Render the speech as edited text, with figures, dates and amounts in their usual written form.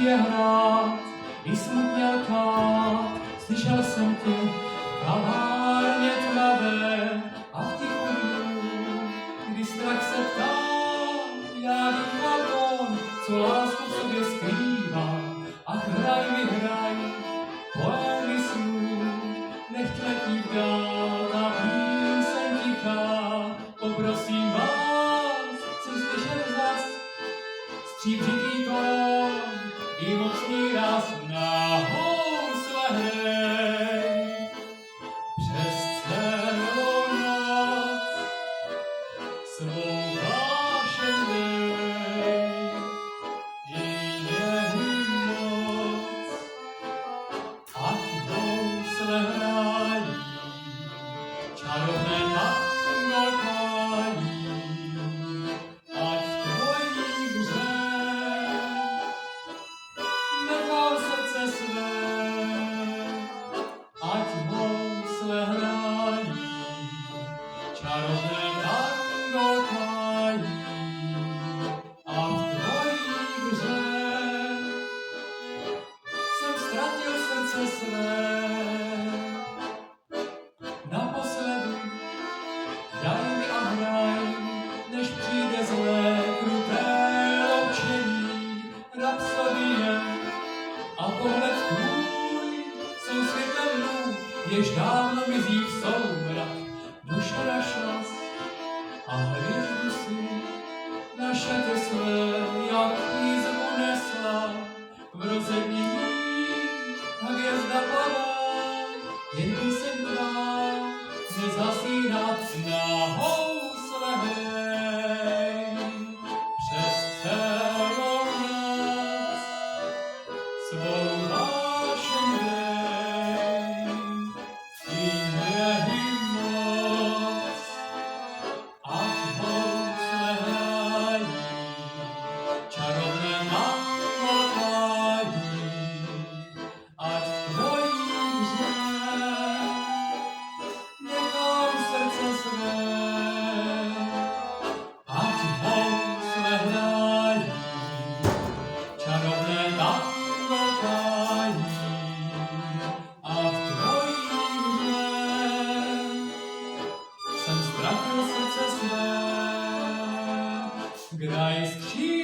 je hrát i smutně lkát. Slyšel jsem tě v kavárně tmavé a v tichu, kdy strach se ptá, já dýchám on, co lásku v sobě skrývá. Ach, hraj mi hraj, poémy snů, nechť letí vdál ta píseň tichá. Poprosím vás, chcem slyšet zas stříbřitý tón i mocný raz na housle hrej. Přes celou noc svou vášeň dej, je moc, ať housle hrají, čarovné tango hrají, ať tvojí hřech nechal srdce své, ať housle hrají, čarovné tango hrají, a v tvojich hřech jsem ztratil srdce své. Naposledy daj mi a hraj, než přijde zlé, kruté loučení, rapsodie a pohled tvůj jsou světlem dnů, jež dávno mizí v soumrak. Duše našla a hvězdu si naše své, jak jízvu nesla v rozední, a hvězda padá, jen píseň tvá nezhasínat na housle hrej. Přes celou noc svou vášeň dej, tvým běhy moc, ať housle hrají, čarovné tango hrají, ať v tvojich hřech nechám srdce své, ať housle hrají, čarovné tango hrají, a v tvojich hřech jsem ztratil srdce své. Graj skřídla